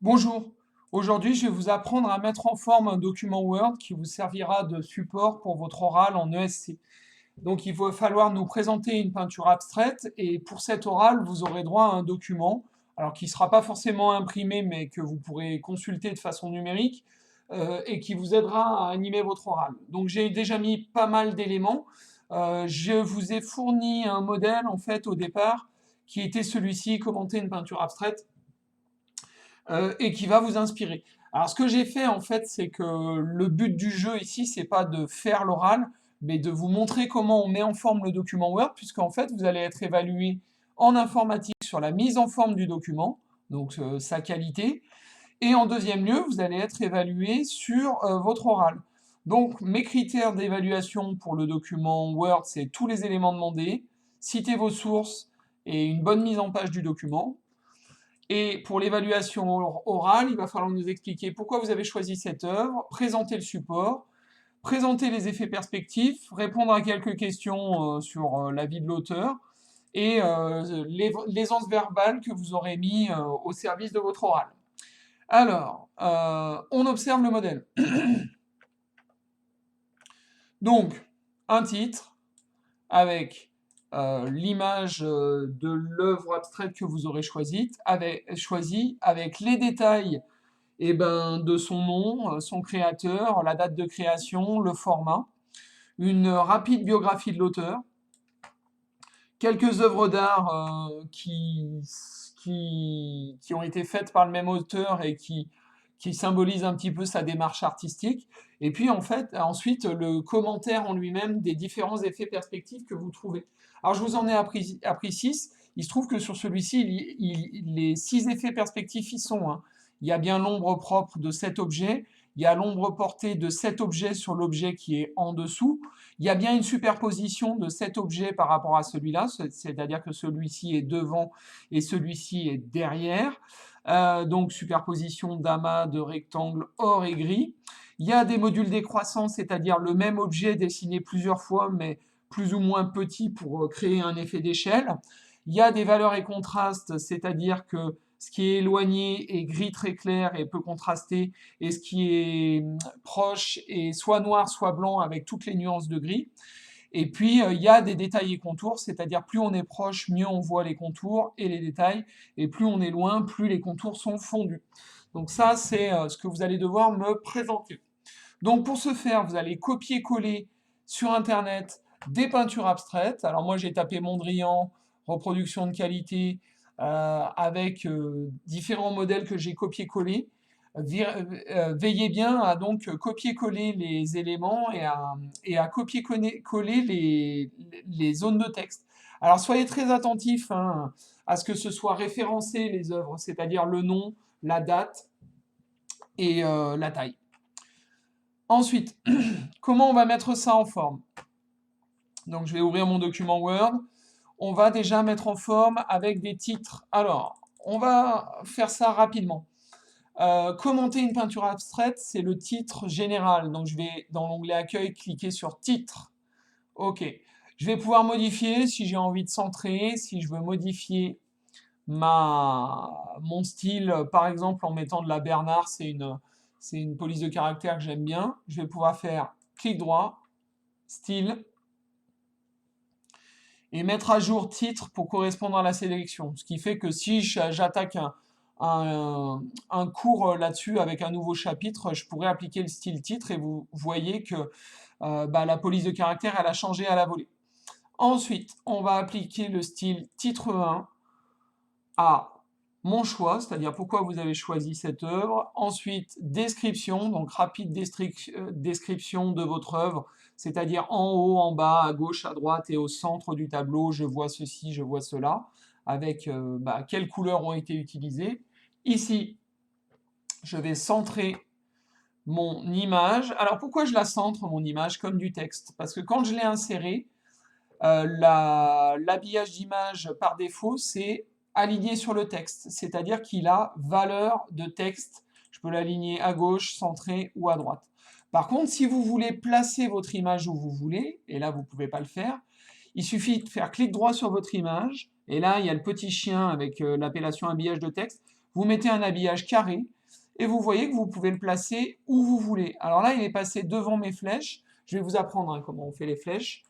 Bonjour, aujourd'hui je vais vous apprendre à mettre en forme un document Word qui vous servira de support pour votre oral en ESC. Donc il va falloir nous présenter une peinture abstraite et pour cet oral vous aurez droit à un document, alors qui ne sera pas forcément imprimé mais que vous pourrez consulter de façon numérique et qui vous aidera à animer votre oral. Donc j'ai déjà mis pas mal d'éléments. Je vous ai fourni un modèle en fait au départ qui était celui-ci, commenter une peinture abstraite et qui va vous inspirer. Alors ce que j'ai fait en fait, c'est que le but du jeu ici, c'est pas de faire l'oral, mais de vous montrer comment on met en forme le document Word, puisqu'en fait vous allez être évalué en informatique sur la mise en forme du document, donc sa qualité, et en deuxième lieu, vous allez être évalué sur votre oral. Donc mes critères d'évaluation pour le document Word, c'est tous les éléments demandés, citer vos sources et une bonne mise en page du document. Et pour l'évaluation orale, il va falloir nous expliquer pourquoi vous avez choisi cette œuvre, présenter le support, présenter les effets perspectifs, répondre à quelques questions sur la vie de l'auteur et l'aisance verbale que vous aurez mis au service de votre oral. Alors, on observe le modèle. Donc, un titre avec l'image de l'œuvre abstraite que vous aurez choisie, avec les détails de son nom, son créateur, la date de création, le format, une rapide biographie de l'auteur, quelques œuvres d'art qui ont été faites par le même auteur et qui symbolisent un petit peu sa démarche artistique, et puis en fait, ensuite, le commentaire en lui-même des différents effets perspectives que vous trouvez. Alors je vous en ai appris 6, il se trouve que sur celui-ci, les 6 effets perspectifs y sont, hein. Il y a bien l'ombre propre de cet objet, il y a l'ombre portée de cet objet sur l'objet qui est en dessous, il y a bien une superposition de cet objet par rapport à celui-là, c'est-à-dire que celui-ci est devant et celui-ci est derrière. Donc superposition d'amas de rectangles or et gris. Il y a des modules décroissants, c'est-à-dire le même objet dessiné plusieurs fois, mais plus ou moins petit pour créer un effet d'échelle. Il y a des valeurs et contrastes, c'est-à-dire que ce qui est éloigné est gris très clair et peu contrasté, et ce qui est proche est soit noir, soit blanc avec toutes les nuances de gris. Et puis, il y a des détails et contours, c'est-à-dire plus on est proche, mieux on voit les contours et les détails, et plus on est loin, plus les contours sont fondus. Donc ça, c'est ce que vous allez devoir me présenter. Donc pour ce faire, vous allez copier-coller sur Internet des peintures abstraites. Alors moi, j'ai tapé Mondrian, reproduction de qualité, avec différents modèles que j'ai copié-collés. Veillez bien à donc copier-coller les éléments et à copier-coller les zones de texte. Alors soyez très attentifs hein, à ce que ce soit référencé les œuvres, c'est-à-dire le nom, la date et la taille. Ensuite, comment on va mettre ça en forme? Donc je vais ouvrir mon document Word. On va déjà mettre en forme avec des titres. Alors, on va faire ça rapidement. Commenter une peinture abstraite, c'est le titre général. Donc je vais dans l'onglet accueil cliquer sur titre. Ok. Je vais pouvoir modifier si j'ai envie de centrer, si je veux modifier mon style, par exemple en mettant de la Bernard, c'est une police de caractère que j'aime bien. Je vais pouvoir faire clic droit, style, et mettre à jour titre pour correspondre à la sélection. Ce qui fait que si j'attaque un cours là-dessus avec un nouveau chapitre, je pourrais appliquer le style titre et vous voyez que la police de caractère, elle a changé à la volée. Ensuite, on va appliquer le style titre 1 à mon choix, c'est-à-dire pourquoi vous avez choisi cette œuvre. Ensuite, description, donc rapide description de votre œuvre, c'est-à-dire en haut, en bas, à gauche, à droite et au centre du tableau, je vois ceci, je vois cela, avec quelles couleurs ont été utilisées. Ici, je vais centrer mon image. Alors pourquoi je la centre, mon image, comme du texte? Parce que quand je l'ai insérée, l'habillage d'image par défaut, c'est aligné sur le texte, c'est-à-dire qu'il a valeur de texte. Je peux l'aligner à gauche, centré ou à droite. Par contre, si vous voulez placer votre image où vous voulez, et là vous ne pouvez pas le faire, il suffit de faire clic droit sur votre image, et là il y a le petit chien avec l'appellation habillage de texte. vous mettez un habillage carré, et vous voyez que vous pouvez le placer où vous voulez. Alors là, il est passé devant mes flèches. Je vais vous apprendre hein, comment on fait les flèches.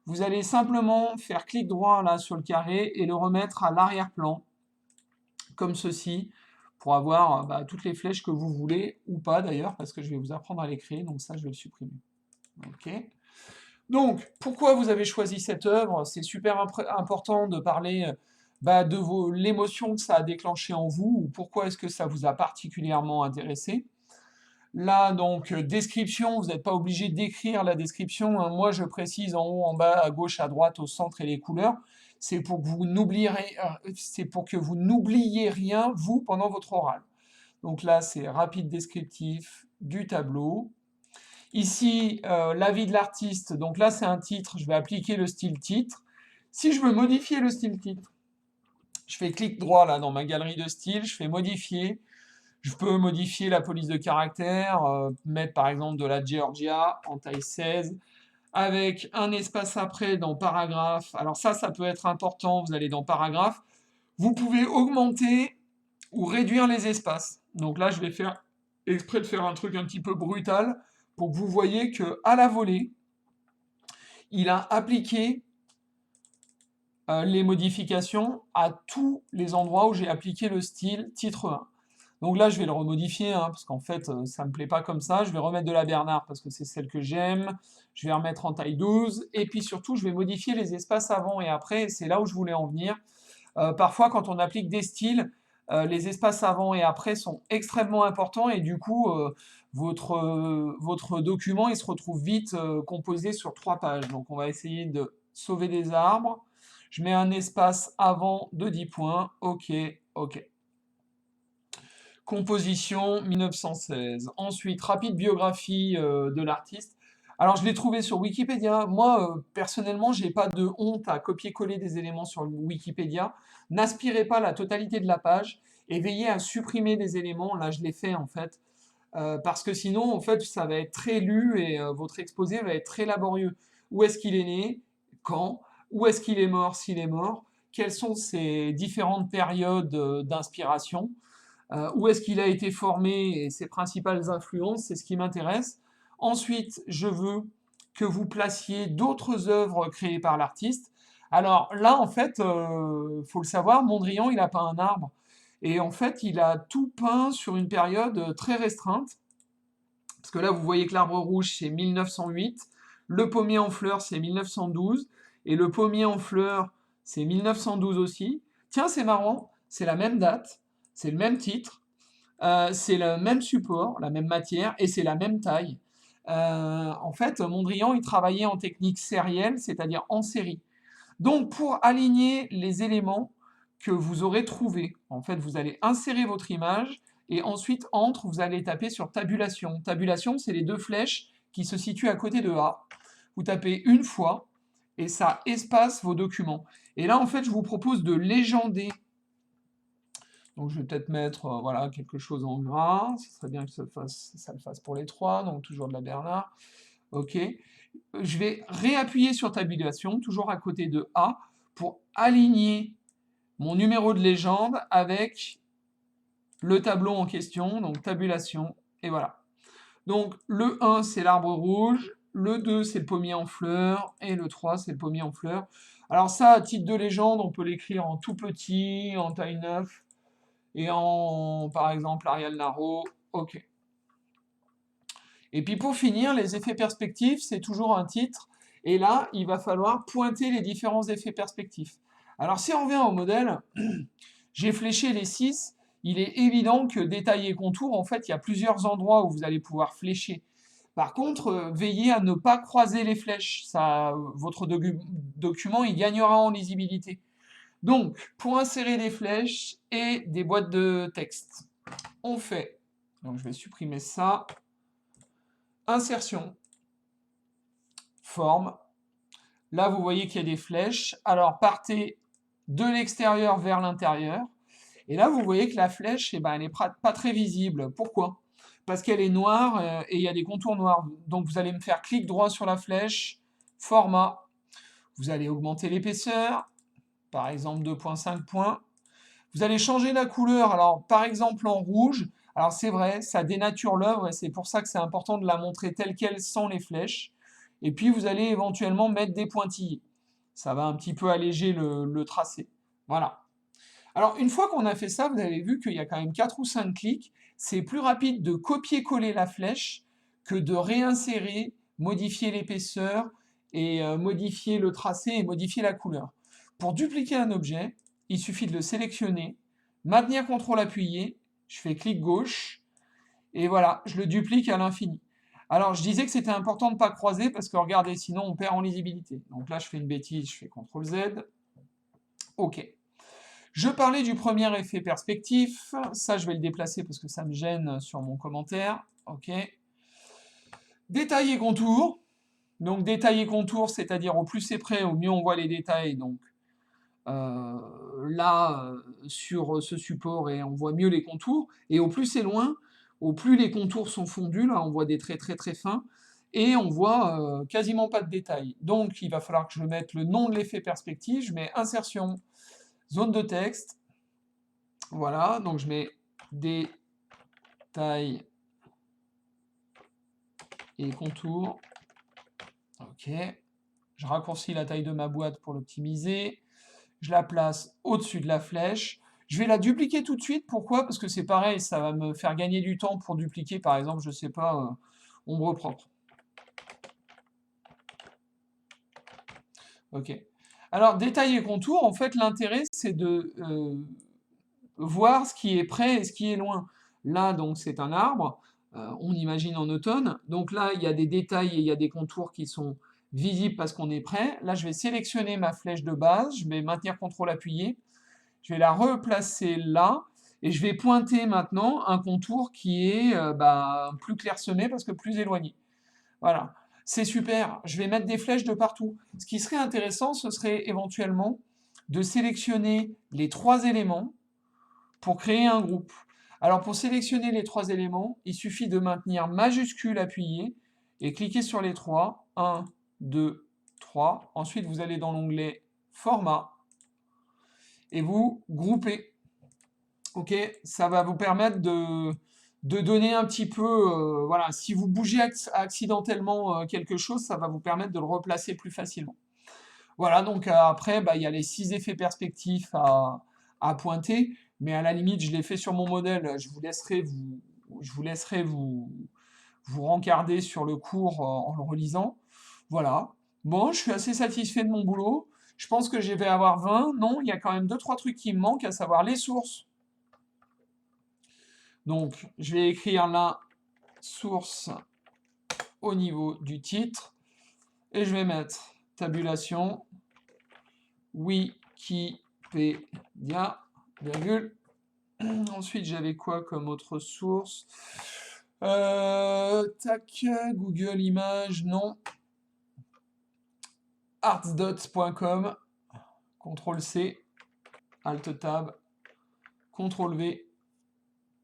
Vous allez simplement faire clic droit là sur le carré et le remettre à l'arrière-plan, comme ceci, pour avoir toutes les flèches que vous voulez, ou pas d'ailleurs, parce que je vais vous apprendre à les créer, donc ça je vais le supprimer. Ok. Donc, pourquoi vous avez choisi cette œuvre? C'est super important de parler de l'émotion que ça a déclenché en vous, ou pourquoi est-ce que ça vous a particulièrement intéressé. Là, donc, description, vous n'êtes pas obligé d'écrire la description, hein. Moi, je précise en haut, en bas, à gauche, à droite, au centre et les couleurs. C'est pour que vous n'oubliez rien, vous, pendant votre oral. Donc là, c'est rapide descriptif du tableau. Ici, l'avis de l'artiste. Donc là, c'est un titre. Je vais appliquer le style titre. Si je veux modifier le style titre, je fais clic droit là dans ma galerie de style, je fais modifier. Je peux modifier la police de caractère, mettre par exemple de la Georgia en taille 16, avec un espace après dans paragraphe. Alors ça peut être important, vous allez dans paragraphe. Vous pouvez augmenter ou réduire les espaces. Donc là, je vais faire exprès de faire un truc un petit peu brutal pour que vous voyez que à la volée, il a appliqué les modifications à tous les endroits où j'ai appliqué le style titre 1. Donc là, je vais le remodifier, hein, parce qu'en fait, ça ne me plaît pas comme ça. Je vais remettre de la Bernard, parce que c'est celle que j'aime. Je vais remettre en taille 12. Et puis surtout, je vais modifier les espaces avant et après. Et c'est là où je voulais en venir. Parfois, quand on applique des styles, les espaces avant et après sont extrêmement importants. Et du coup, votre document, il se retrouve vite composé sur 3 pages. Donc on va essayer de sauver des arbres. Je mets un espace avant de 10 points. Ok, ok. Composition 1916. Ensuite, rapide biographie de l'artiste. Alors, je l'ai trouvé sur Wikipédia. Moi, personnellement, j'ai pas de honte à copier-coller des éléments sur Wikipédia. N'aspirez pas la totalité de la page et veillez à supprimer des éléments. Là, je l'ai fait en fait. Parce que sinon, en fait, ça va être très lu et votre exposé va être très laborieux. Où est-ce qu'il est né? Quand? Où est-ce qu'il est mort s'il est mort? Quelles sont ses différentes périodes d'inspiration? Où est-ce qu'il a été formé et ses principales influences, c'est ce qui m'intéresse. Ensuite, je veux que vous placiez d'autres œuvres créées par l'artiste. Alors là, en fait, faut le savoir, Mondrian, il a peint un arbre. Et en fait, il a tout peint sur une période très restreinte. Parce que là, vous voyez que l'arbre rouge, c'est 1908. Le pommier en fleurs, c'est 1912. Et le pommier en fleurs, c'est 1912 aussi. Tiens, c'est marrant, c'est la même date, c'est le même titre, c'est le même support, la même matière, et c'est la même taille. En fait, Mondrian, il travaillait en technique sérielle, c'est-à-dire en série. Donc, pour aligner les éléments que vous aurez trouvés, en fait, vous allez insérer votre image, et ensuite, entre, vous allez taper sur tabulation. Tabulation, c'est les 2 flèches qui se situent à côté de A. Vous tapez une fois, et ça espace vos documents. Et là, en fait, je vous propose de légender. Donc, je vais peut-être mettre voilà, quelque chose en gras. Ce serait bien que ça le fasse pour les 3. Donc, toujours de la Bernard. OK. Je vais réappuyer sur tabulation, toujours à côté de A, pour aligner mon numéro de légende avec le tableau en question. Donc, tabulation. Et voilà. Donc, le 1, c'est l'arbre rouge. Le 2, c'est le pommier en fleurs. Et le 3, c'est le pommier en fleurs. Alors ça, à titre de légende, on peut l'écrire en tout petit, en taille 9. Et en, par exemple, Arial Naro, ok. Et puis pour finir, les effets perspectifs, c'est toujours un titre. Et là, il va falloir pointer les différents effets perspectifs. Alors si on revient au modèle, j'ai fléché les 6. Il est évident que détail et contour, en fait, il y a plusieurs endroits où vous allez pouvoir flécher. Par contre, veillez à ne pas croiser les flèches. Ça, votre document, il gagnera en lisibilité. Donc, pour insérer des flèches et des boîtes de texte, on fait, donc je vais supprimer ça, insertion, forme. Là, vous voyez qu'il y a des flèches. Alors, partez de l'extérieur vers l'intérieur. Et là, vous voyez que la flèche, eh ben, elle n'est pas très visible. Pourquoi? Parce qu'elle est noire et il y a des contours noirs. Donc, vous allez me faire clic droit sur la flèche, format. Vous allez augmenter l'épaisseur, par exemple 2,5 points. Vous allez changer la couleur, alors par exemple en rouge, alors c'est vrai, ça dénature l'œuvre et c'est pour ça que c'est important de la montrer telle qu'elle sans les flèches. Et puis vous allez éventuellement mettre des pointillés. Ça va un petit peu alléger le tracé. Voilà. Alors une fois qu'on a fait ça, vous avez vu qu'il y a quand même 4 ou 5 clics. C'est plus rapide de copier-coller la flèche que de réinsérer, modifier l'épaisseur et modifier le tracé et modifier la couleur. Pour dupliquer un objet, il suffit de le sélectionner, maintenir CTRL appuyé, je fais clic gauche, et voilà, je le duplique à l'infini. Alors, je disais que c'était important de ne pas croiser, parce que regardez, sinon on perd en lisibilité. Donc là, je fais une bêtise, je fais CTRL Z. OK. Je parlais du premier effet perspectif. Ça, je vais le déplacer parce que ça me gêne sur mon commentaire. OK. Détail et contour. Donc, détail et contour, c'est-à-dire au plus c'est près, au mieux on voit les détails. Donc, là, sur ce support, et on voit mieux les contours. Et au plus c'est loin, au plus les contours sont fondus. Là, on voit des traits très très fins. Et on voit quasiment pas de détails. Donc, il va falloir que je mette le nom de l'effet perspective. Je mets insertion, zone de texte. Voilà, donc je mets détail et contour. OK. Je raccourcis la taille de ma boîte pour l'optimiser. Je la place au-dessus de la flèche. Je vais la dupliquer tout de suite. Pourquoi? Parce que c'est pareil, ça va me faire gagner du temps pour dupliquer, par exemple, je sais pas, ombre propre. OK. Alors, détail et contour, en fait, l'intérêt, c'est de voir ce qui est près et ce qui est loin. Là, donc, c'est un arbre, on imagine en automne. Donc là, il y a des détails et il y a des contours qui sont visibles parce qu'on est près. Là, je vais sélectionner ma flèche de base, je vais maintenir CTRL appuyé, je vais la replacer là, et je vais pointer maintenant un contour qui est plus clairsemé parce que plus éloigné. Voilà, c'est super, je vais mettre des flèches de partout. Ce qui serait intéressant, ce serait éventuellement de sélectionner les 3 éléments pour créer un groupe. Alors pour sélectionner les 3 éléments, il suffit de maintenir majuscule appuyé et cliquer sur les 3. 1, 2, 3. Ensuite, vous allez dans l'onglet Format et vous groupez. OK, ça va vous permettre de donner un petit peu... voilà, si vous bougez accidentellement quelque chose, ça va vous permettre de le replacer plus facilement. Voilà, donc après, il y a les 6 effets perspectifs à pointer, mais à la limite, je l'ai fait sur mon modèle, je vous laisserai vous rencarder sur le cours en le relisant. Voilà. Bon, je suis assez satisfait de mon boulot. Je pense que je vais avoir 20. Non, il y a quand même 2-3 trucs qui me manquent, à savoir les sources. Donc, je vais écrire la source au niveau du titre, et je vais mettre tabulation, Wikipédia, virgule. Ensuite, j'avais quoi comme autre source? Tac, Google Images, non. Artsdot.com, CTRL-C, Alt-Tab, CTRL-V,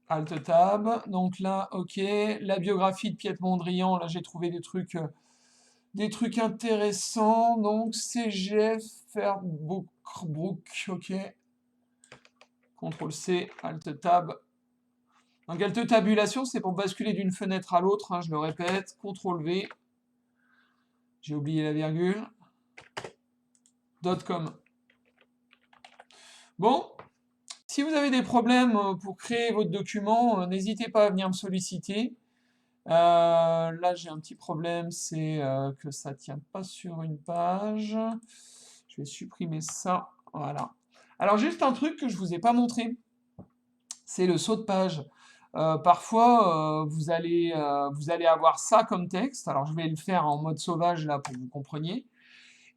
Alt-Tab. Donc là, OK. La biographie de Piet-Mondrian, là, j'ai trouvé des trucs intéressants. Donc, CGF, Fairbrook, OK. CTRL-C, Alt-Tab. Donc, Alt-Tabulation, c'est pour basculer d'une fenêtre à l'autre, hein, je le répète. CTRL-V. J'ai oublié la virgule. .com. Bon, si vous avez des problèmes pour créer votre document, n'hésitez pas à venir me solliciter. Là, j'ai un petit problème, c'est que ça ne tient pas sur une page. Je vais supprimer ça. Voilà. Alors, juste un truc que je ne vous ai pas montré, c'est le saut de page. Parfois, vous allez avoir ça comme texte. Alors, je vais le faire en mode sauvage, là, pour que vous compreniez.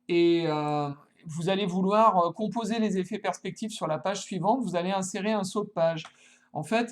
Et vous allez vouloir composer les effets perspectives sur la page suivante. Vous allez insérer un saut de page. En fait,